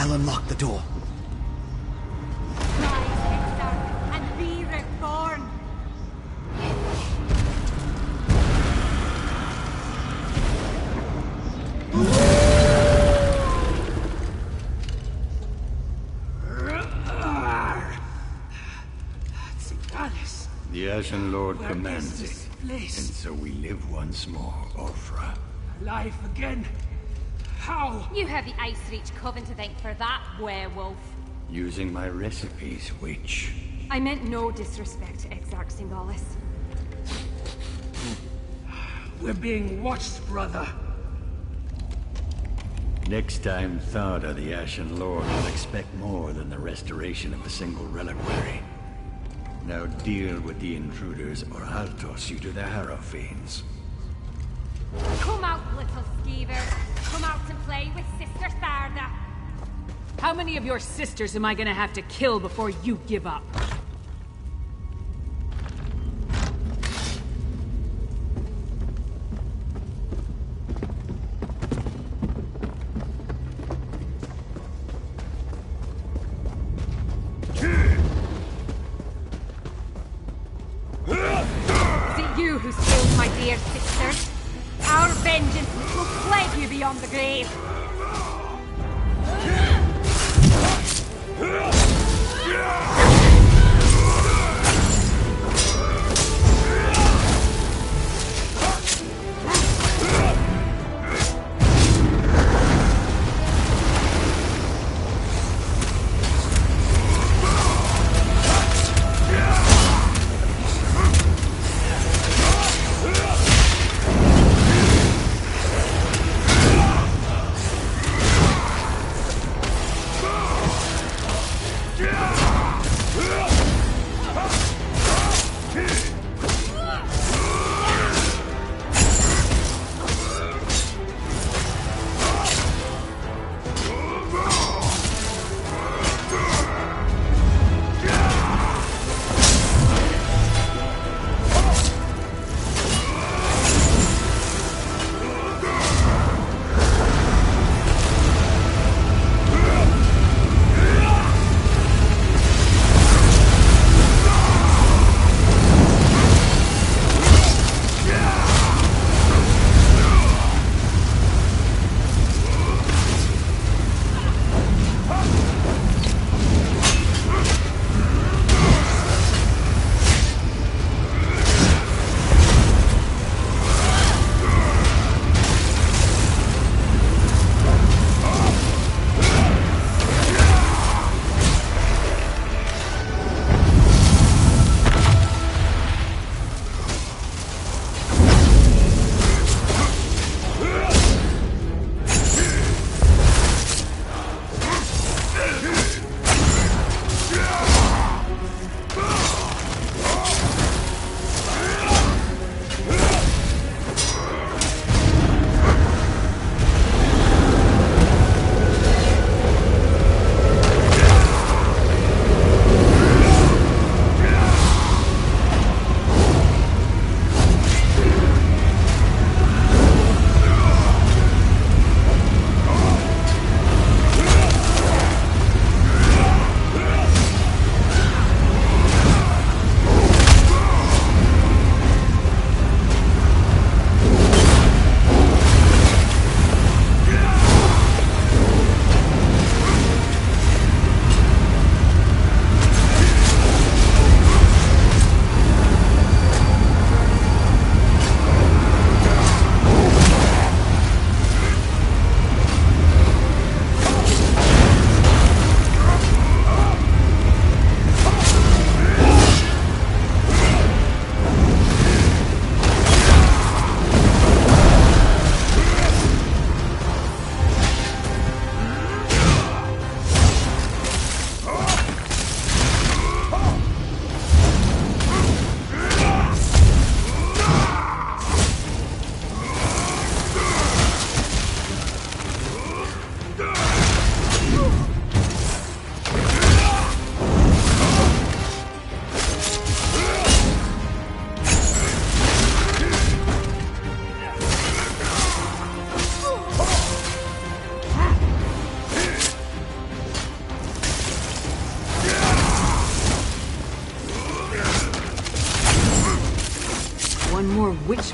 I'll unlock the door. Rise, Hector, and be reborn! Cigalis. The Ashen Lord Where commands is this it. place? And so we live once more, Ulfra. Alive again? How? You have the Ice Reach Coven to thank for that, werewolf. Using my recipes, witch. I meant no disrespect to Exarch Singalis. We're being watched, brother. Next time, Tharda, the Ashen Lord, will expect more than the restoration of a single reliquary. Now deal with the intruders, or I'll toss you to the Harrowfiends. Come out, little skeevers. Come out and play with Sister Tharda. How many of your sisters am I gonna have to kill before you give up? Is it you who killed my dear sisters? Our vengeance will plague you beyond the grave.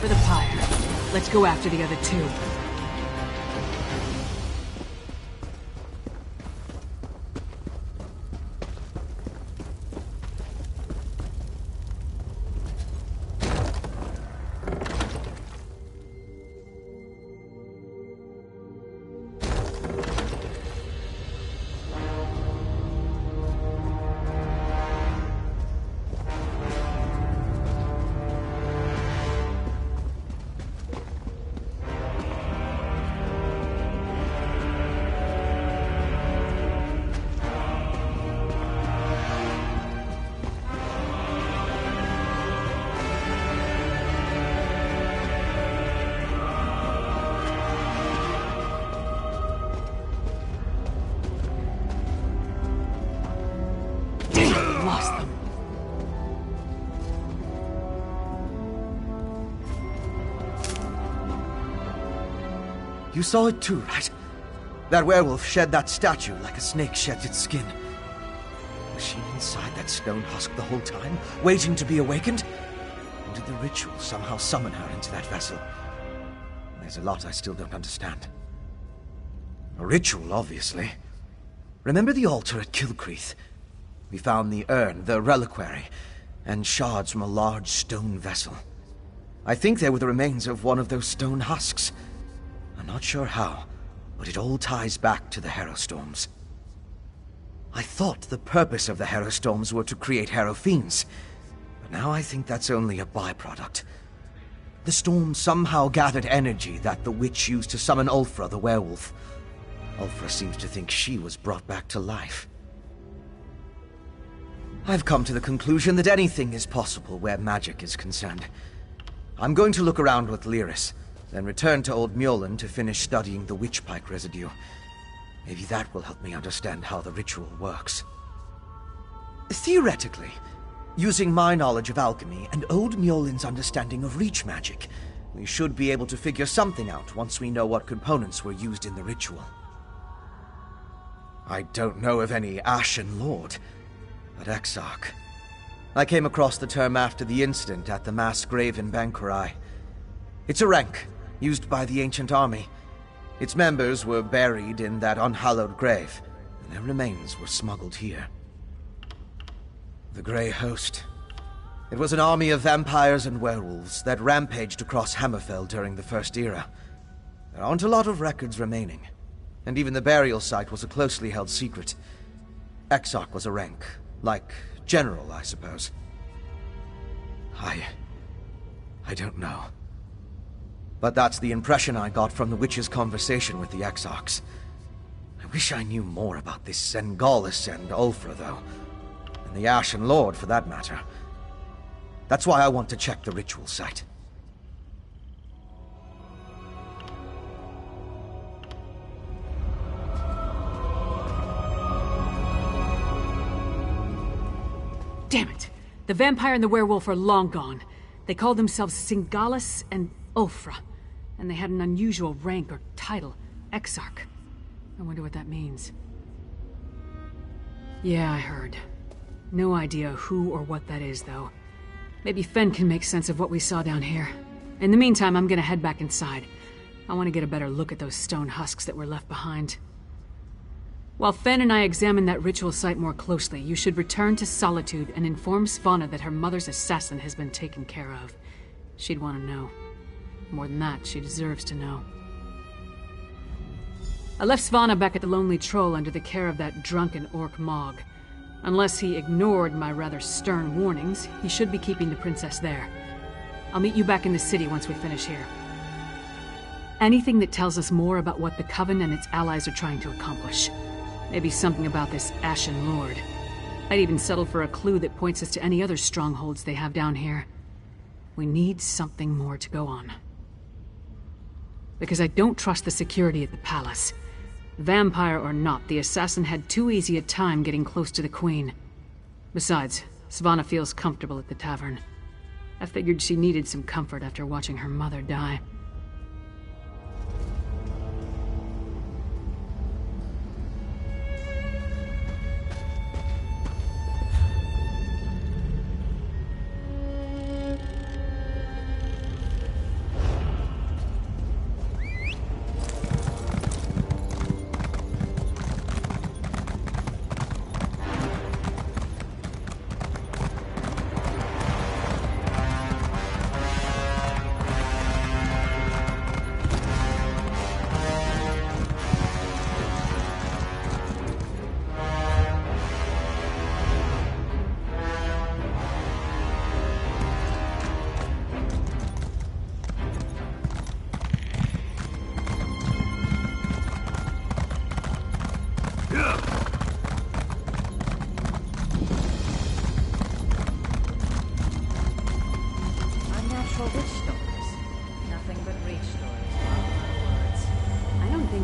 for the pyre. Let's go after the other two. Lost them. You saw it too, right? That werewolf shed that statue like a snake sheds its skin. Was she inside that stone husk the whole time, waiting to be awakened? Or did the ritual somehow summon her into that vessel? There's a lot I still don't understand. A ritual, obviously. Remember the altar at Kilcreath? We found the urn, the reliquary, and shards from a large stone vessel. I think they were the remains of one of those stone husks. I'm not sure how, but it all ties back to the Harrowstorms. I thought the purpose of the Harrowstorms were to create Harrowfiends, but now I think that's only a byproduct. The storm somehow gathered energy that the witch used to summon Ulfra the werewolf. Ulfra seems to think she was brought back to life. I've come to the conclusion that anything is possible where magic is concerned. I'm going to look around with Lyris, then return to Old Mjolnir to finish studying the Witchpike residue. Maybe that will help me understand how the ritual works. Theoretically, using my knowledge of alchemy and Old Mjolin's understanding of reach magic, we should be able to figure something out once we know what components were used in the ritual. I don't know of any Ashen Lord, but Exarch. I came across the term after the incident at the mass grave in Bankurai. It's a rank, used by the ancient army. Its members were buried in that unhallowed grave, and their remains were smuggled here. The Grey Host. It was an army of vampires and werewolves that rampaged across Hammerfell during the First Era. There aren't a lot of records remaining, and even the burial site was a closely held secret. Exarch was a rank, like general, I suppose. I don't know. But that's the impression I got from the witch's conversation with the Exarchs. I wish I knew more about this Sengalis and Ulfra, though. And the Ashen Lord, for that matter. That's why I want to check the ritual site. Damn it! The vampire and the werewolf are long gone. They called themselves Sengalis and Ulfra, and they had an unusual rank or title, Exarch. I wonder what that means. Yeah, I heard. No idea who or what that is, though. Maybe Fen can make sense of what we saw down here. In the meantime, I'm gonna head back inside. I want to get a better look at those stone husks that were left behind. While Fen and I examine that ritual site more closely, you should return to Solitude and inform Svanna that her mother's assassin has been taken care of. She'd want to know. More than that, she deserves to know. I left Svanna back at the Lonely Troll under the care of that drunken orc Mog. Unless he ignored my rather stern warnings, he should be keeping the princess there. I'll meet you back in the city once we finish here. Anything that tells us more about what the Coven and its allies are trying to accomplish. Maybe something about this Ashen Lord. I'd even settle for a clue that points us to any other strongholds they have down here. We need something more to go on. Because I don't trust the security at the palace. Vampire or not, the assassin had too easy a time getting close to the Queen. Besides, Svanna feels comfortable at the tavern. I figured she needed some comfort after watching her mother die.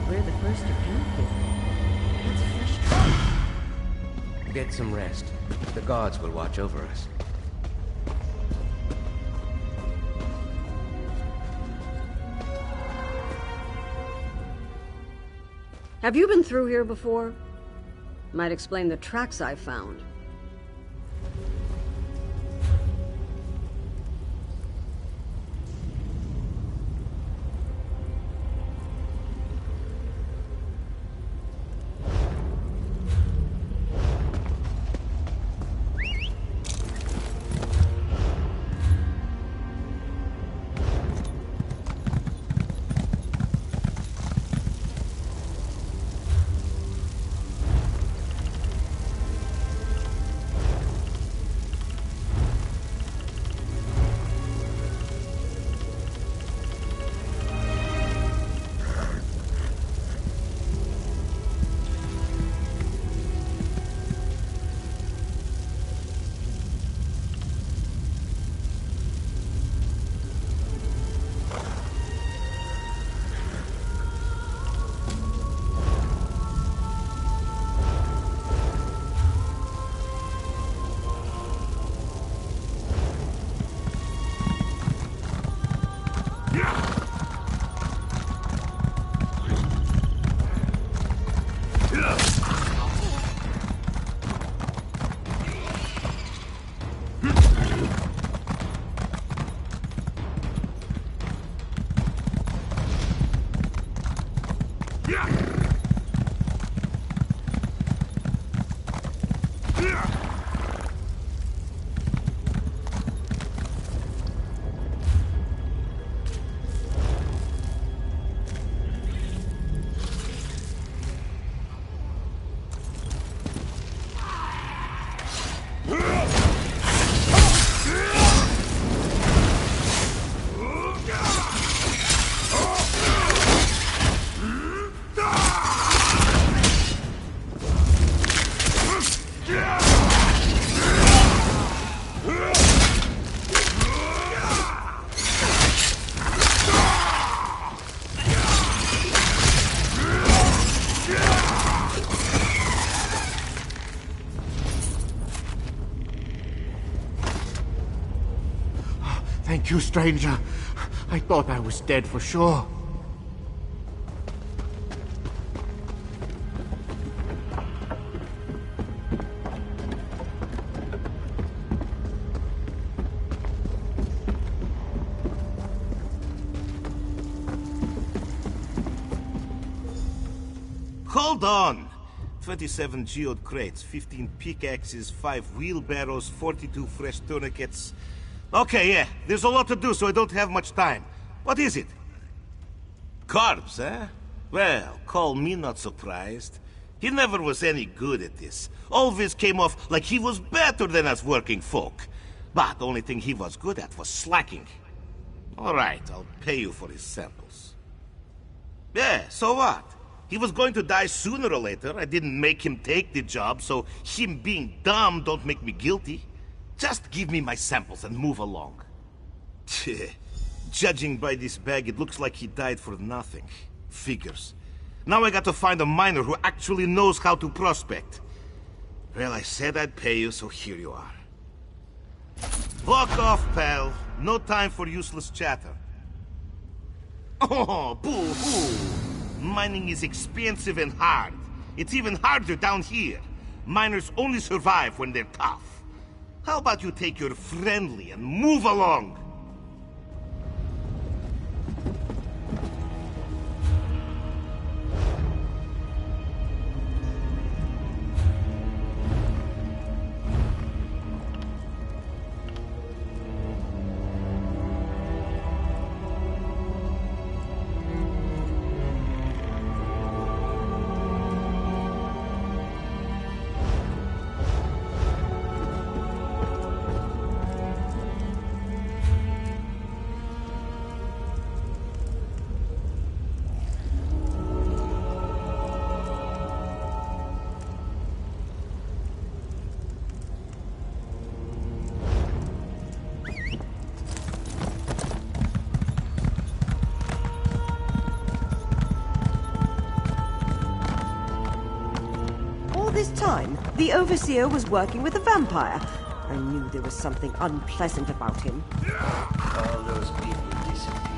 We're the first to camp here. That's fresh trouble. Get some rest. The gods will watch over us. Have you been through here before? Might explain the tracks I found. Thank you, stranger. I thought I was dead for sure. Hold on! 27 geode crates, 15 pickaxes, 5 wheelbarrows, 42 fresh tourniquets. Okay, yeah, there's a lot to do, so I don't have much time. What is it? Carbs, eh? Well, call me not surprised. He never was any good at this. Always came off like he was better than us working folk. But the only thing he was good at was slacking. Alright, I'll pay you for his samples. Yeah, so what? He was going to die sooner or later. I didn't make him take the job, so him being dumb don't make me guilty. Just give me my samples and move along. Judging by this bag, it looks like he died for nothing. Figures. Now I got to find a miner who actually knows how to prospect. Well, I said I'd pay you, so here you are. Walk off, pal. No time for useless chatter. Oh, boo-hoo. Mining is expensive and hard. It's even harder down here. Miners only survive when they're tough. How about you take your friendly and move along? this time, the Overseer was working with a vampire. I knew there was something unpleasant about him. All those people disappeared.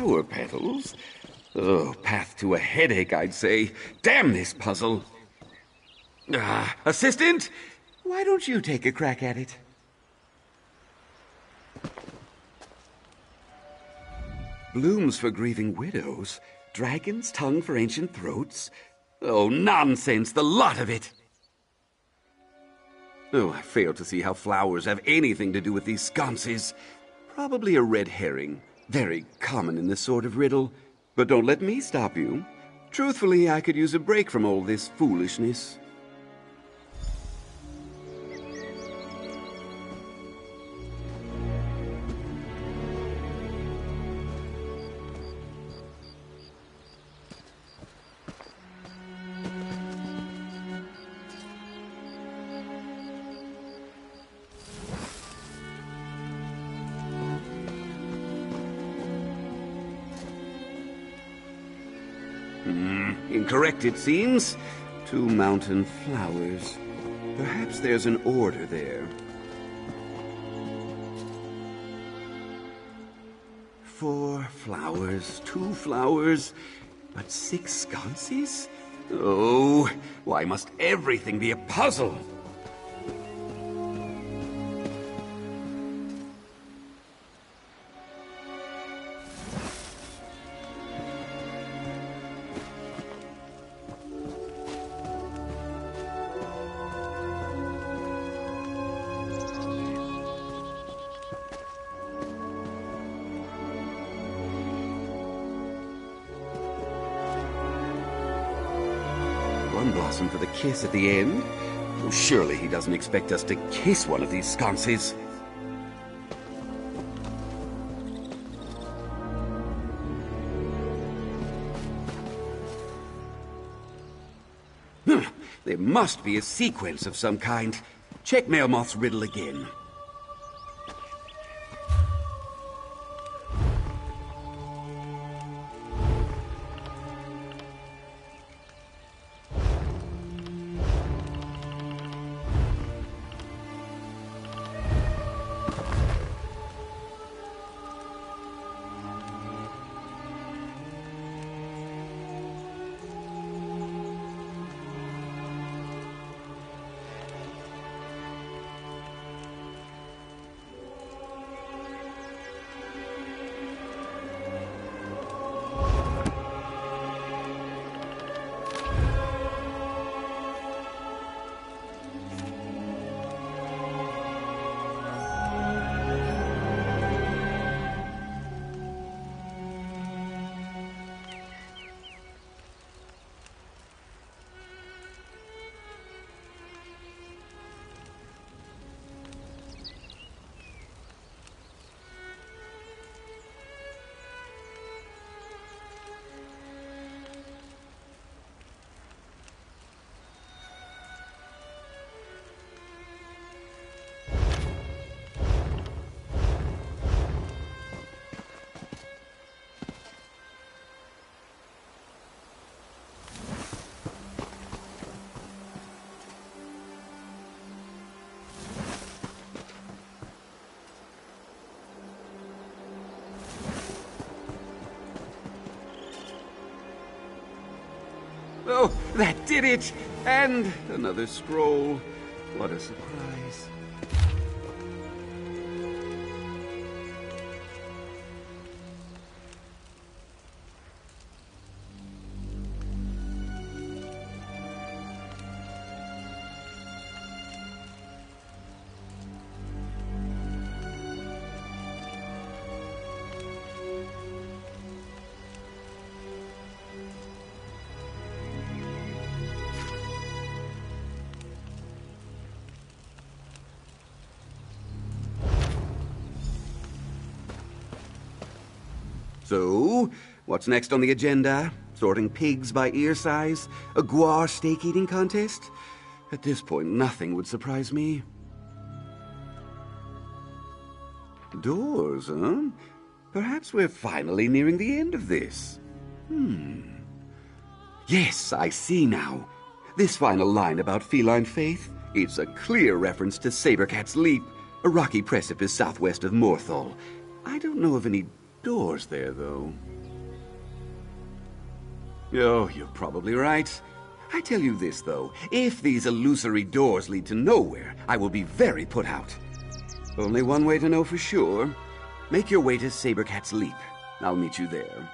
flower petals? Oh, path to a headache, I'd say. Damn this puzzle. Assistant? Why don't you take a crack at it? Blooms for grieving widows. Dragon's tongue for ancient throats. Oh, nonsense, the lot of it. Oh, I fail to see how flowers have anything to do with these sconces. Probably a red herring. Very common in this sort of riddle. But don't let me stop you. Truthfully, I could use a break from all this foolishness. Incorrect, it seems. 2 mountain flowers. Perhaps there's an order there. 4 flowers, 2 flowers, but 6 sconces? Oh, why must everything be a puzzle? One blossom for the kiss at the end. Oh, surely he doesn't expect us to kiss one of these sconces. There must be a sequence of some kind. Check Melmoth's riddle again. Oh, that did it! And another scroll. What a surprise. So, what's next on the agenda? Sorting pigs by ear size? A guar steak eating contest? At this point, nothing would surprise me. Doors, huh? Perhaps we're finally nearing the end of this. Yes, I see now. This final line about feline faith, it's a clear reference to Sabercat's Leap, a rocky precipice southwest of Morthal. I don't know of any doors there, though. Oh, you're probably right. I tell you this, though. If these illusory doors lead to nowhere, I will be very put out. Only one way to know for sure. Make your way to Sabercat's Leap. I'll meet you there.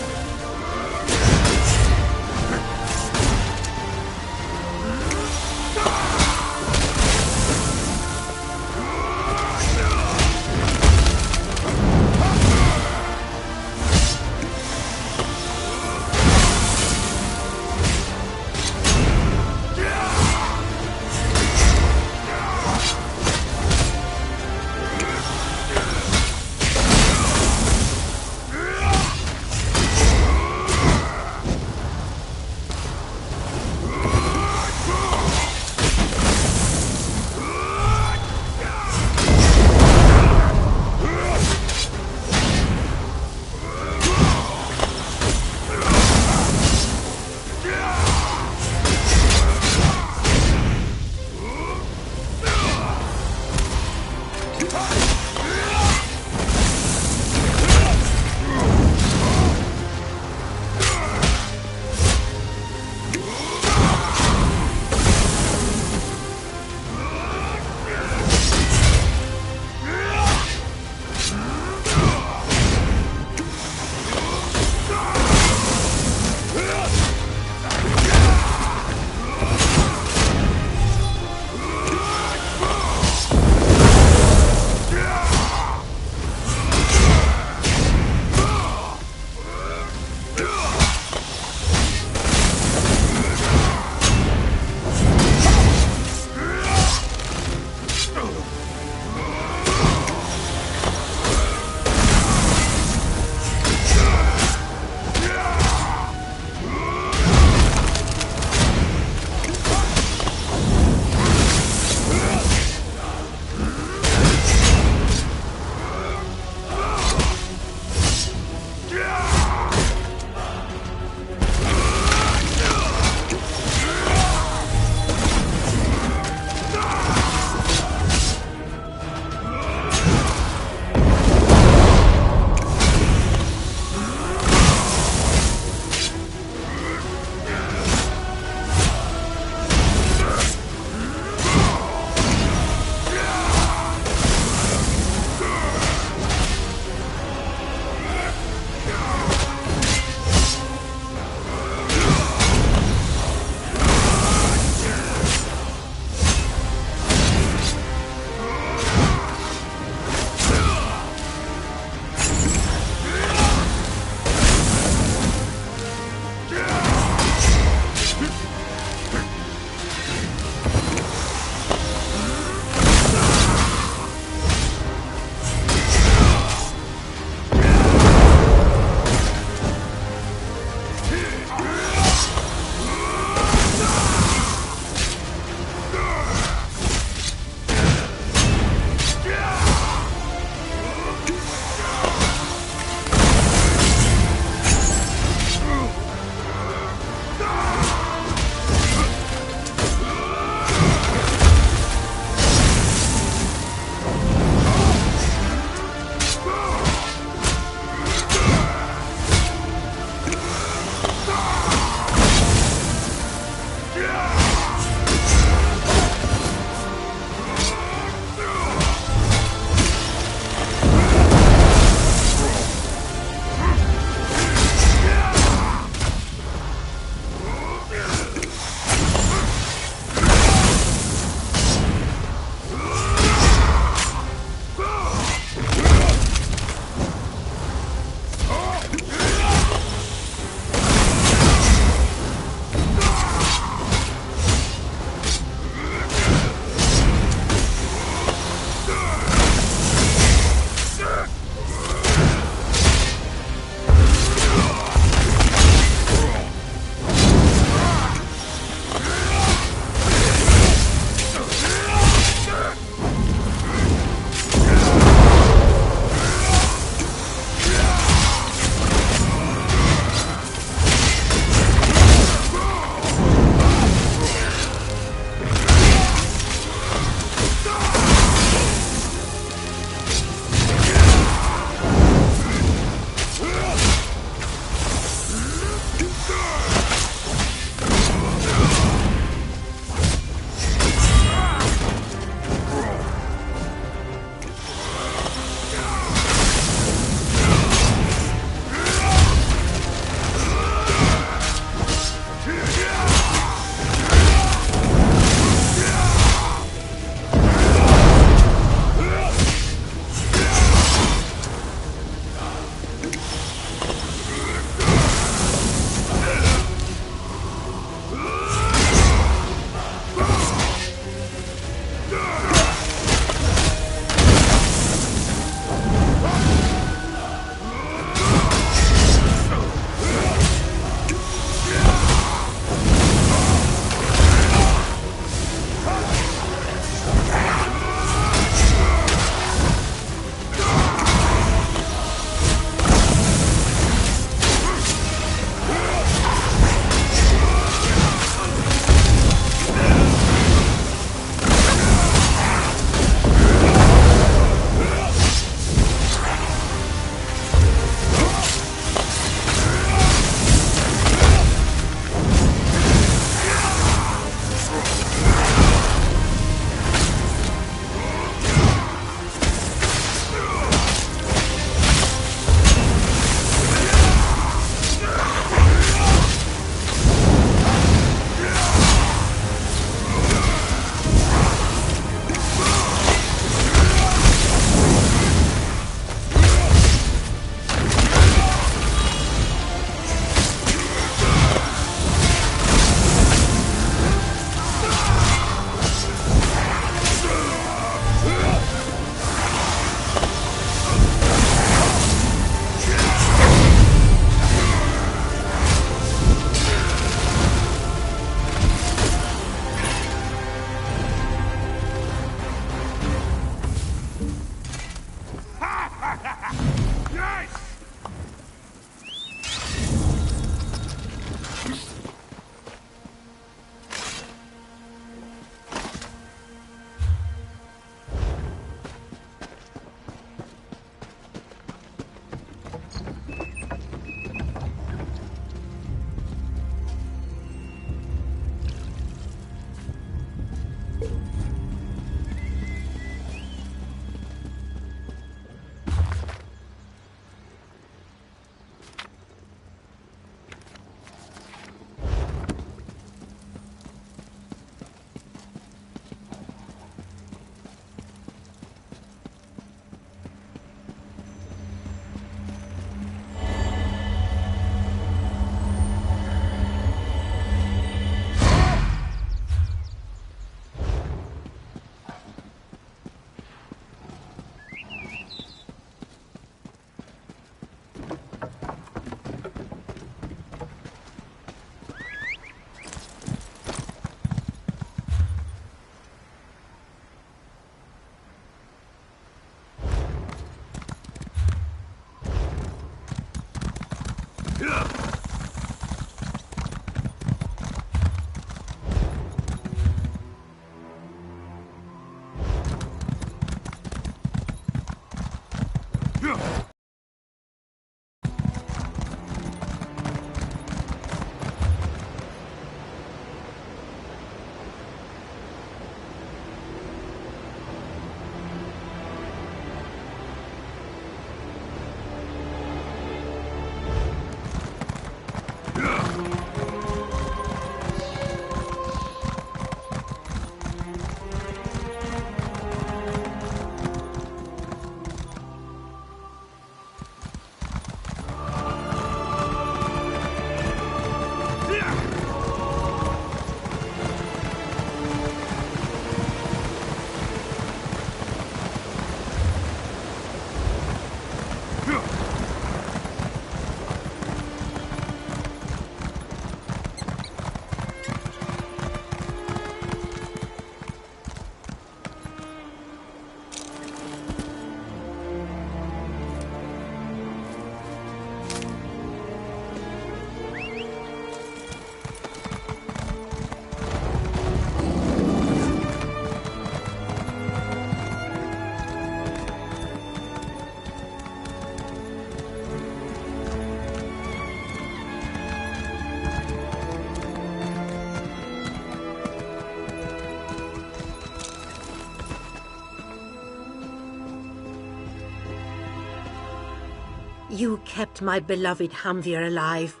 You kept my beloved Hamvir alive,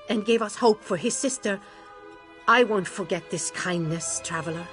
and gave us hope for his sister. I won't forget this kindness, traveler.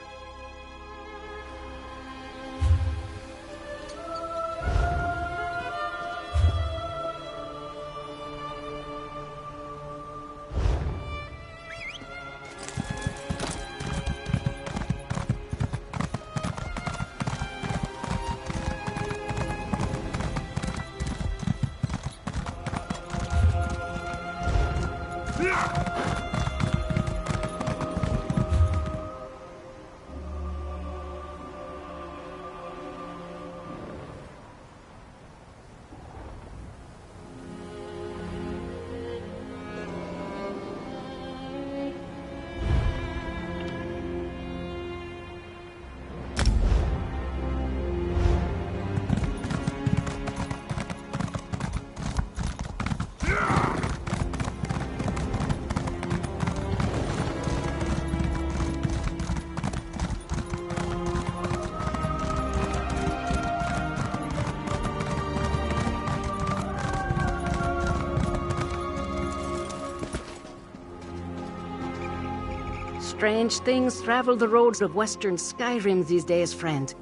Strange things travel the roads of Western Skyrim these days, friend.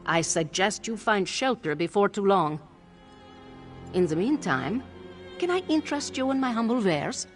I suggest you find shelter before too long. In the meantime, can I interest you in my humble wares?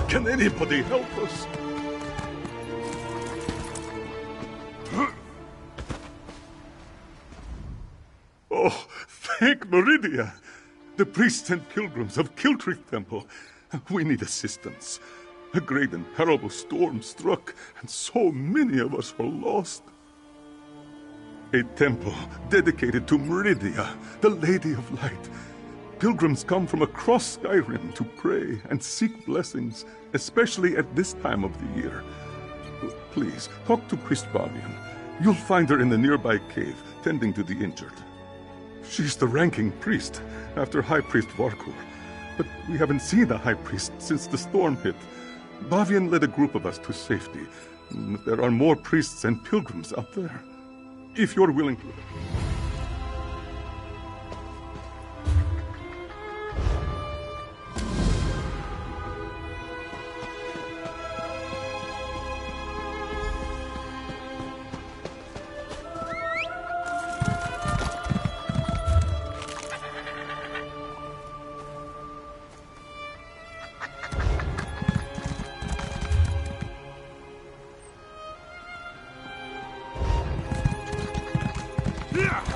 Can anybody help us? Oh, thank Meridia! The priests and pilgrims of Kiltrith Temple. We need assistance. A great and terrible storm struck, and so many of us were lost. A temple dedicated to Meridia, the Lady of Light. Pilgrims come from across Skyrim to pray and seek blessings, especially at this time of the year. Please, talk to Priest Bavian. You'll find her in the nearby cave, tending to the injured. She's the ranking priest, after High Priest Varkur. But we haven't seen a High Priest since the storm hit. Bavian led a group of us to safety. There are more priests and pilgrims out there. If you're willing to... Yeah!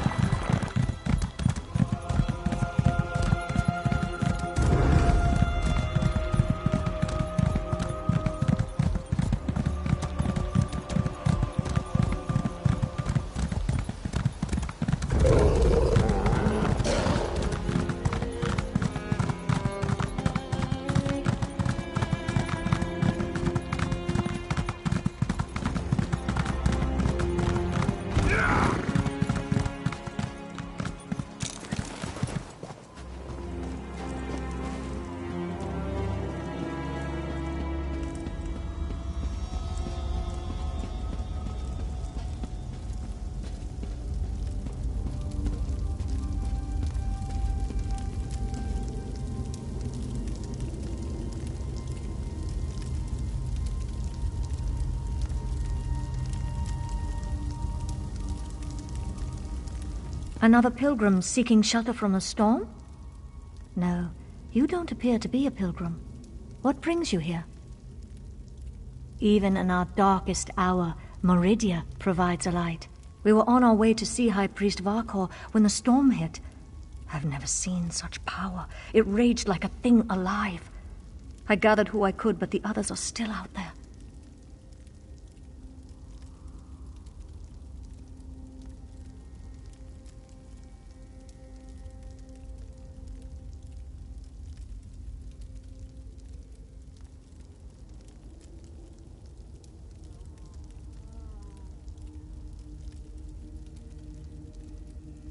Another pilgrim seeking shelter from a storm? No, you don't appear to be a pilgrim. What brings you here? Even in our darkest hour, Meridia provides a light. We were on our way to see High Priest Varkor when the storm hit. I've never seen such power. It raged like a thing alive. I gathered who I could, but the others are still out there.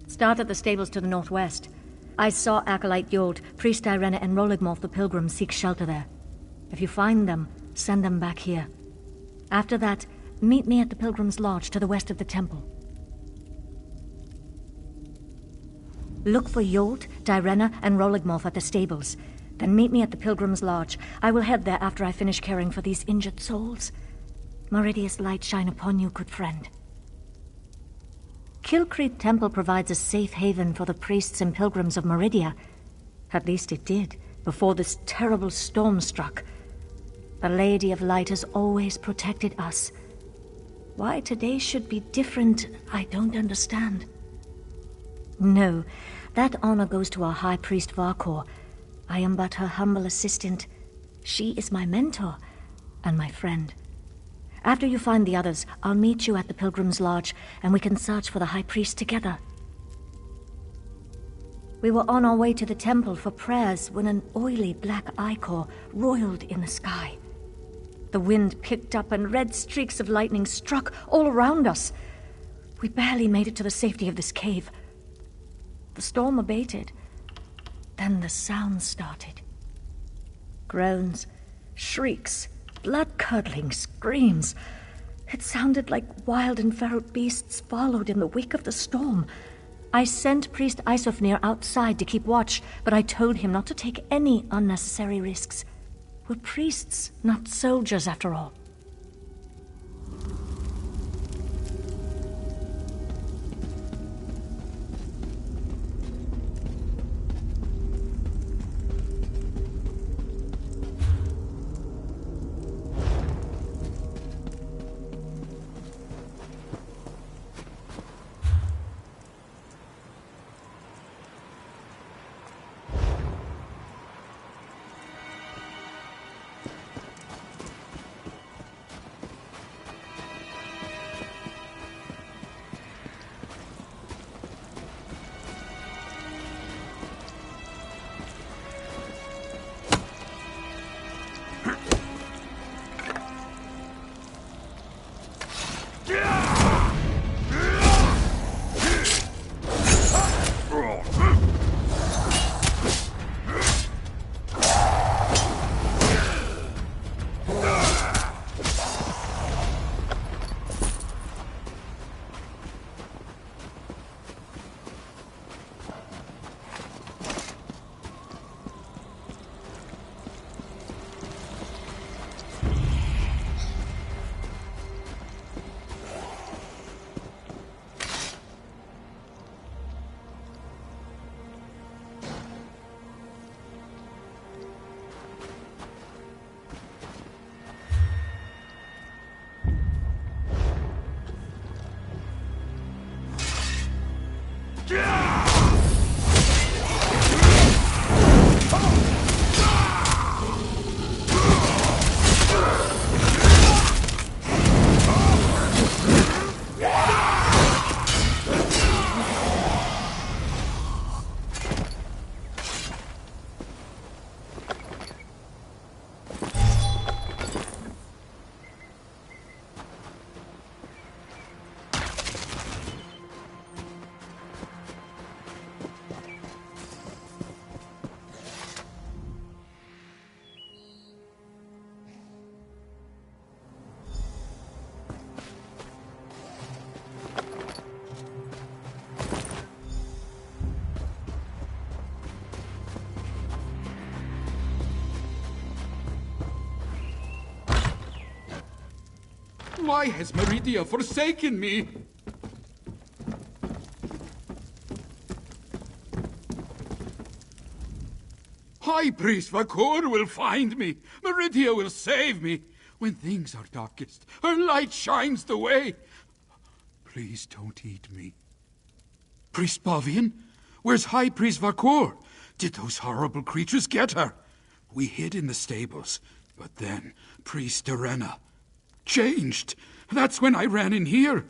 Start at the stables to the northwest. I saw Acolyte Yold, Priest Irena, and Roligmorth the Pilgrim seek shelter there. If you find them, send them back here. After that, meet me at the Pilgrim's Lodge to the west of the temple. Look for Yold, Irena, and Roligmorth at the stables. Then meet me at the Pilgrim's Lodge. I will head there after I finish caring for these injured souls. Meridia's light shine upon you, good friend. Kilcreed Temple provides a safe haven for the priests and pilgrims of Meridia. At least it did, before this terrible storm struck. The Lady of Light has always protected us. Why today should be different, I don't understand. No, that honor goes to our High Priest Varkor. I am but her humble assistant. She is my mentor and my friend. After you find the others, I'll meet you at the Pilgrim's Lodge, and we can search for the High Priest together. We were on our way to the temple for prayers when an oily black ichor roiled in the sky. The wind picked up and red streaks of lightning struck all around us. We barely made it to the safety of this cave. The storm abated. Then the sound started. Groans, shrieks, blood-curdling screams. It sounded like wild and feral beasts followed in the wake of the storm. I sent Priest Isofnir outside to keep watch, but I told him not to take any unnecessary risks. We're priests, not soldiers, after all. Why has Meridia forsaken me? High Priest Vakor will find me. Meridia will save me. When things are darkest, her light shines the way. Please don't eat me. Priest Balvian? Where's High Priest Vakor? Did those horrible creatures get her? We hid in the stables, but then Priest Arena changed. That's when I ran in here.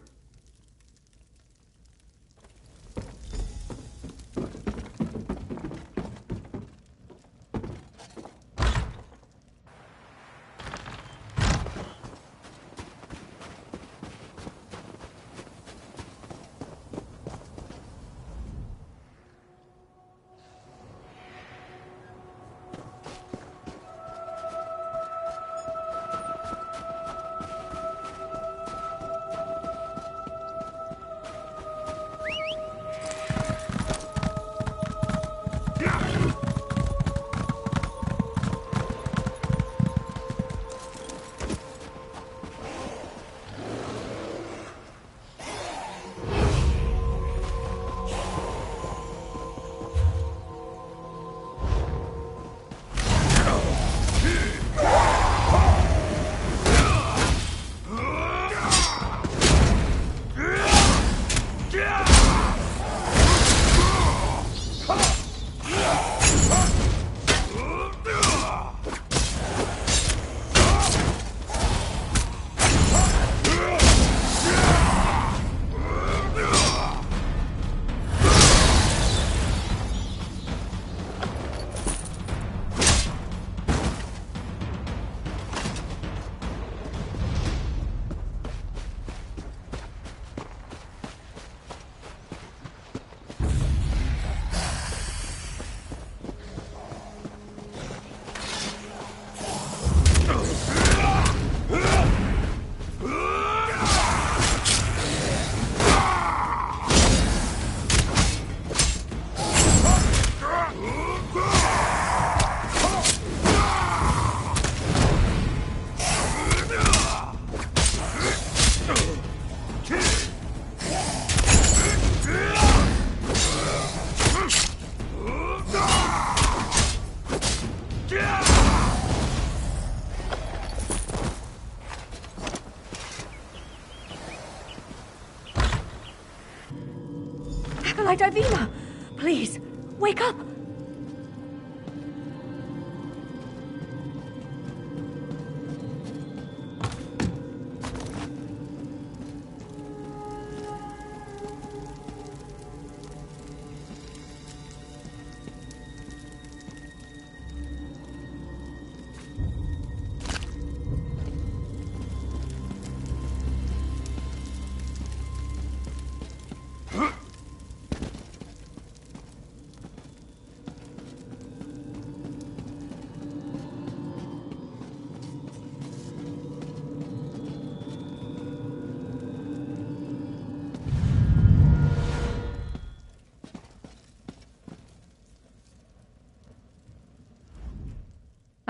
Divina, please, wake up!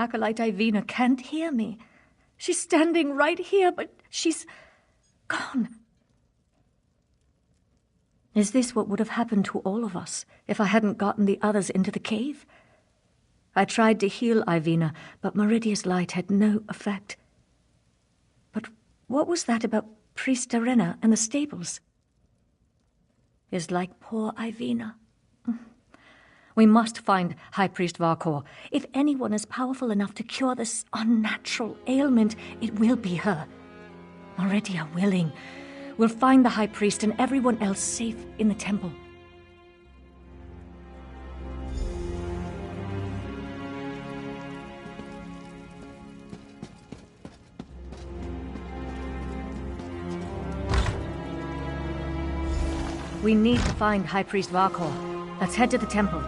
Acolyte Ivina can't hear me. She's standing right here, but she's gone. Is this what would have happened to all of us if I hadn't gotten the others into the cave? I tried to heal Ivina, but Meridia's light had no effect. But what was that about Priest Arena and the stables? Is like poor Ivina. We must find High Priest Vakor. If anyone is powerful enough to cure this unnatural ailment, it will be her. Meridia willing. We'll find the High Priest and everyone else safe in the temple. We need to find High Priest Vakor. Let's head to the temple.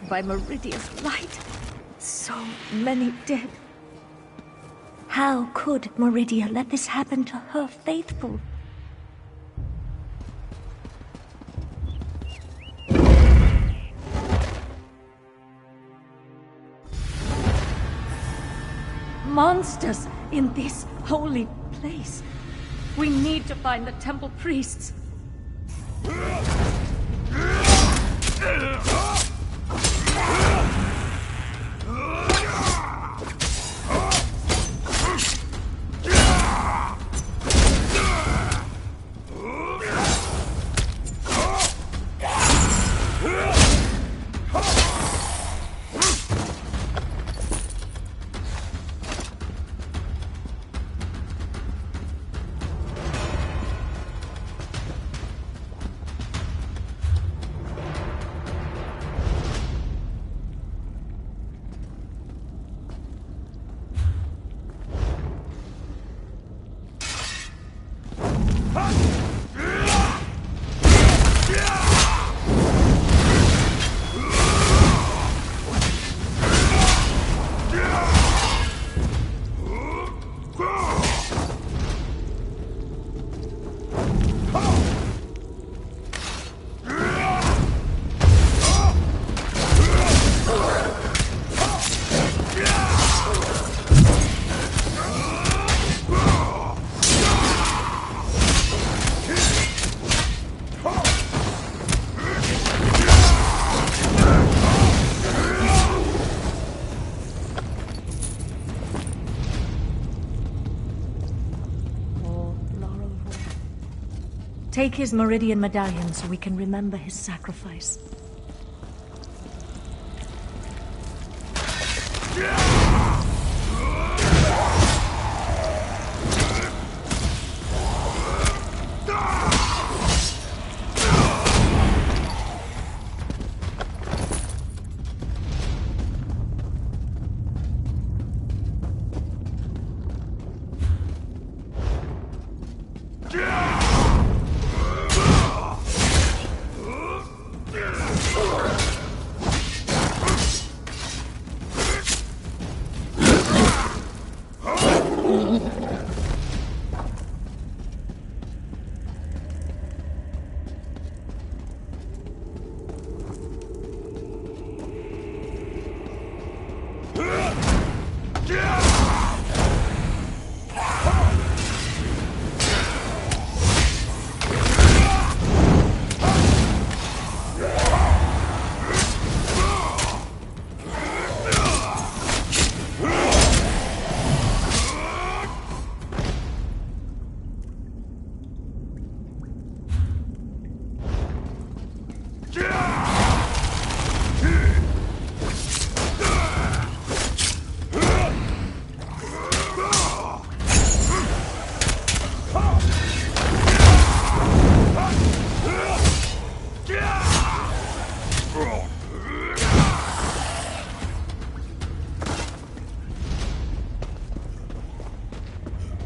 by Meridia's light. So many dead. How could Meridia let this happen to her faithful? Monsters in this holy place. We need to find the temple priests. Take his Meridian medallion so we can remember his sacrifice.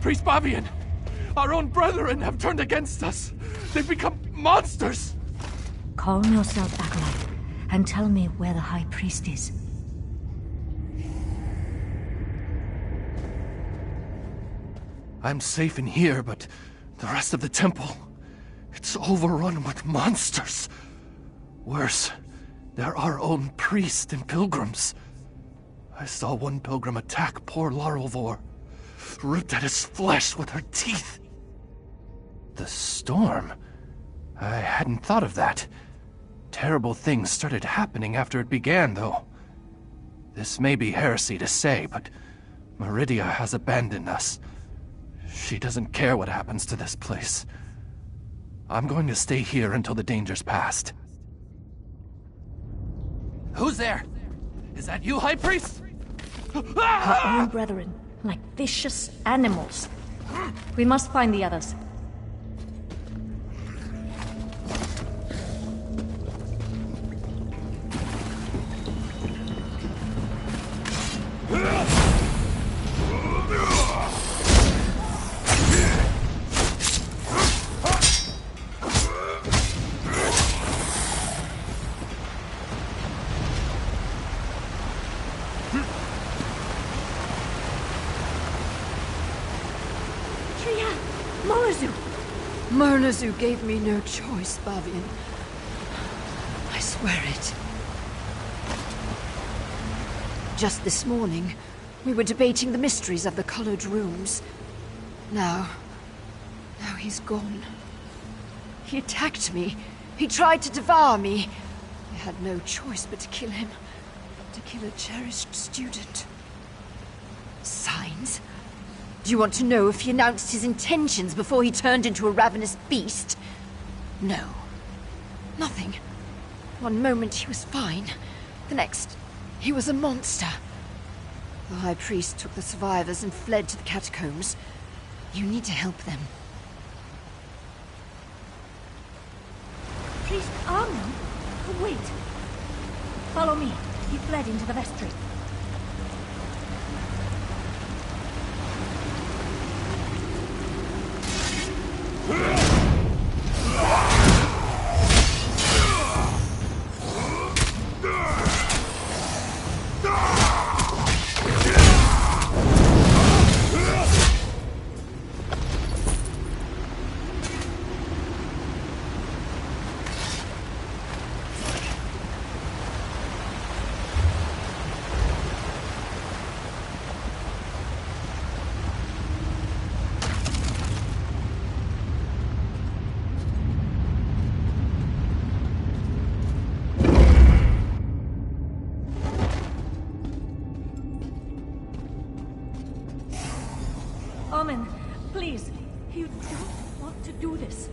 Priest Bavian! Our own brethren have turned against us! They've become monsters! Calm yourself, Acolyte, and tell me where the High Priest is. I'm safe in here, but the rest of the temple... it's overrun with monsters. Worse, they're our own priests and pilgrims. I saw one pilgrim attack poor Larelvor, ripped at his flesh with her teeth. The storm? I hadn't thought of that. Terrible things started happening after it began, though. This may be heresy to say, but Meridia has abandoned us. She doesn't care what happens to this place. I'm going to stay here until the danger's past. Who's there? Is that you, High Priest? Her own brethren, like vicious animals. We must find the others. Molizu! Murnazu gave me no choice, Bavian. I swear it. Just this morning, we were debating the mysteries of the colored rooms. Now he's gone. He attacked me. He tried to devour me. I had no choice but to kill him. To kill a cherished student. Signs? Do you want to know if he announced his intentions before he turned into a ravenous beast? No. Nothing. One moment he was fine. The next, he was a monster. The High Priest took the survivors and fled to the catacombs. You need to help them. Priest Armand? Wait. Follow me. He fled into the vestry. Armin, please. You don't want to do this.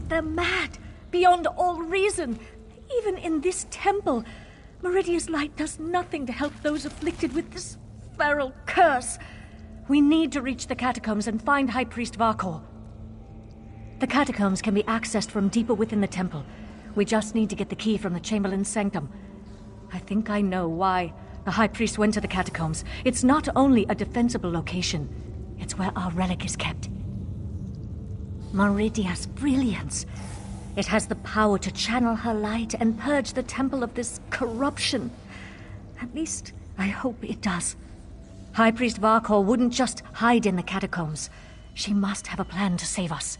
They're mad, beyond all reason. Even in this temple, Meridia's light does nothing to help those afflicted with this feral curse. We need to reach the catacombs and find High Priest Varkor. The catacombs can be accessed from deeper within the temple. We just need to get the key from the Chamberlain's sanctum. I think I know why the High Priest went to the catacombs. It's not only a defensible location, it's where our relic is kept. Meridia's brilliance. It has the power to channel her light and purge the temple of this corruption. At least, I hope it does. High Priest Varkor wouldn't just hide in the catacombs. She must have a plan to save us.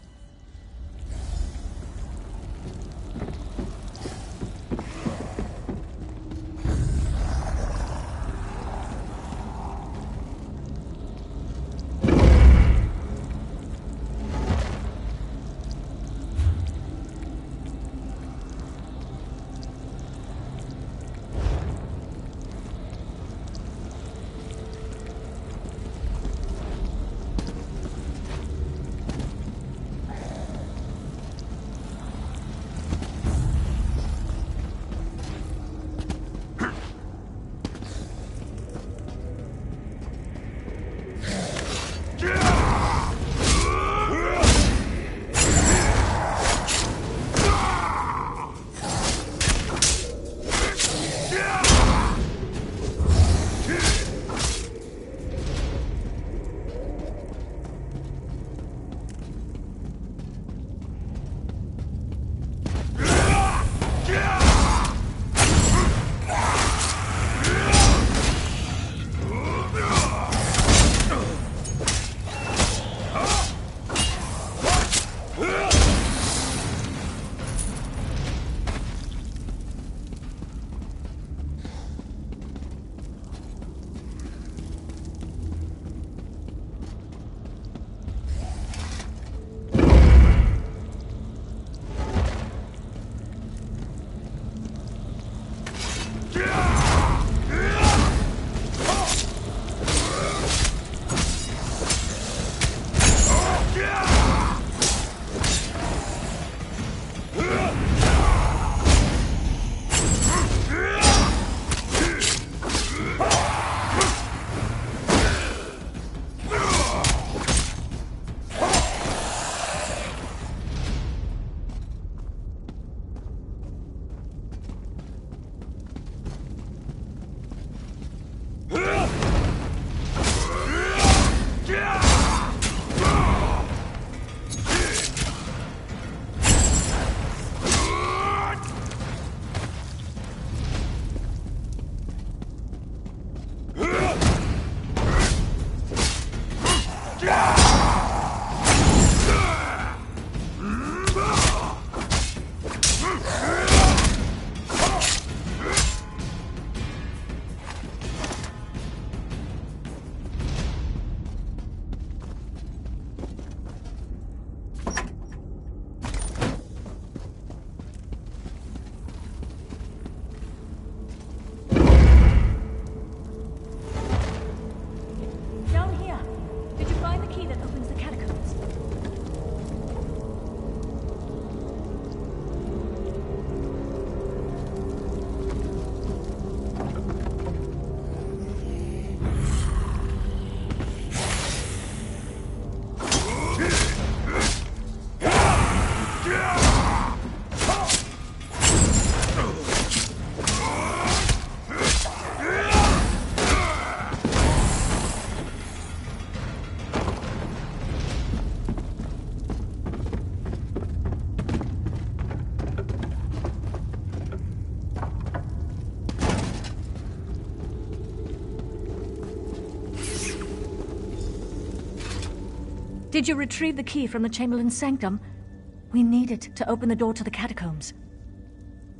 Did you retrieve the key from the Chamberlain's sanctum? We need it to open the door to the catacombs.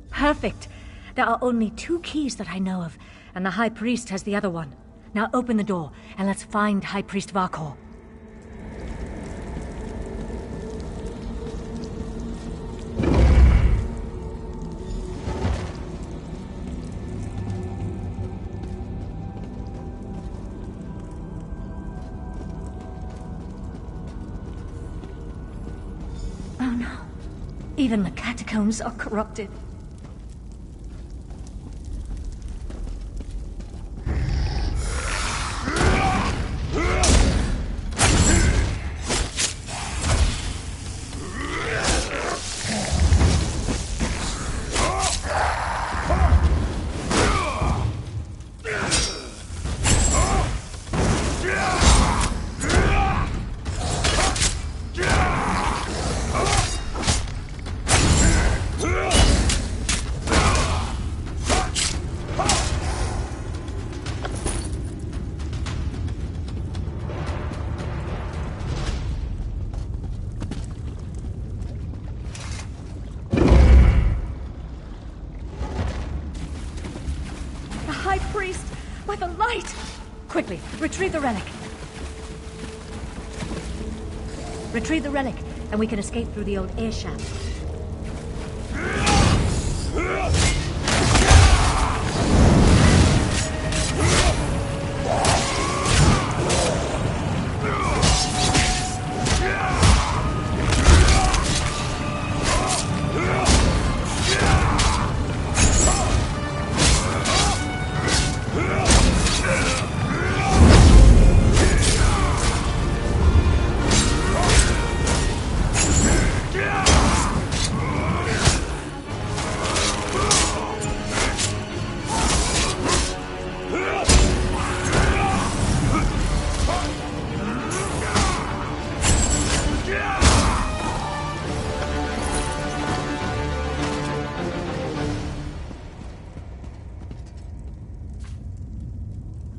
Perfect. There are only 2 keys that I know of, and the High Priest has the other one. Now open the door, and let's find High Priest Varkor. Oh no. Even the catacombs are corrupted. By the light! Quickly, retrieve the relic. Retrieve the relic, and we can escape through the old air shaft.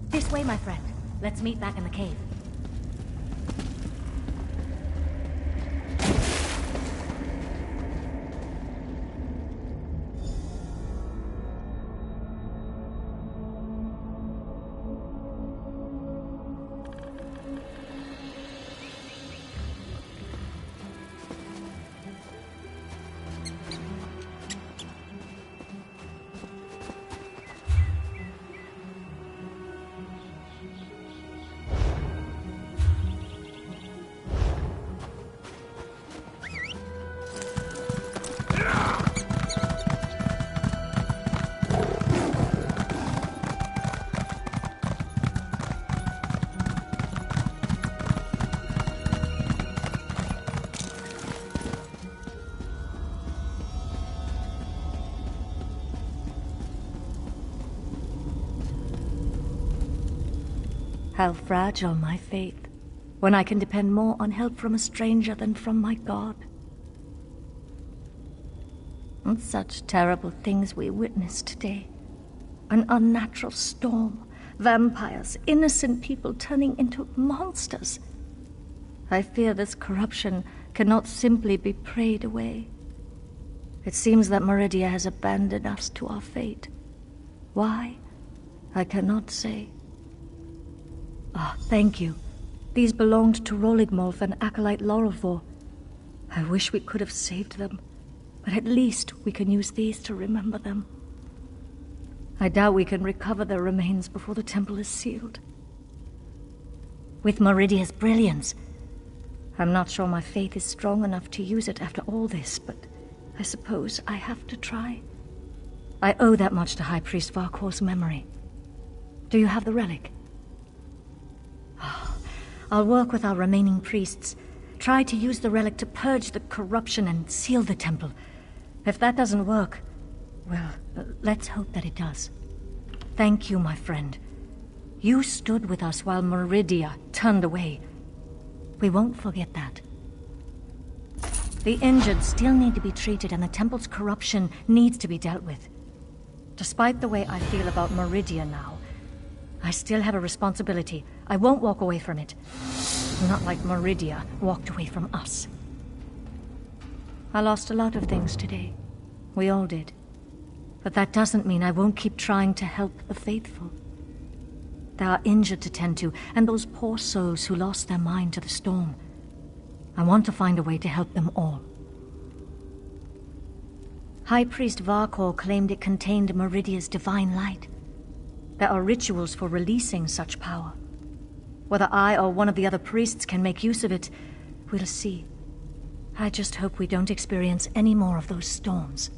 This way, my friend. Let's meet back in the cave. How fragile my faith, when I can depend more on help from a stranger than from my God. And such terrible things we witnessed today. An unnatural storm, vampires, innocent people turning into monsters. I fear this corruption cannot simply be prayed away. It seems that Meridia has abandoned us to our fate. Why? I cannot say. Ah, thank you. These belonged to Roligmolf and Acolyte Lorelfor. I wish we could have saved them, but at least we can use these to remember them. I doubt we can recover their remains before the temple is sealed. With Meridia's brilliance, I'm not sure my faith is strong enough to use it after all this, but I suppose I have to try. I owe that much to High Priest Varkor's memory. Do you have the relic? I'll work with our remaining priests. Try to use the relic to purge the corruption and seal the temple. If that doesn't work, well, let's hope that it does. Thank you, my friend. You stood with us while Meridia turned away. We won't forget that. The injured still need to be treated, and the temple's corruption needs to be dealt with. Despite the way I feel about Meridia now, I still have a responsibility. I won't walk away from it. Not like Meridia walked away from us. I lost a lot of things today. We all did. But that doesn't mean I won't keep trying to help the faithful. There are injured to tend to, and those poor souls who lost their mind to the storm. I want to find a way to help them all. High Priest Varkor claimed it contained Meridia's divine light. There are rituals for releasing such power. Whether I or one of the other priests can make use of it, we'll see. I just hope we don't experience any more of those storms.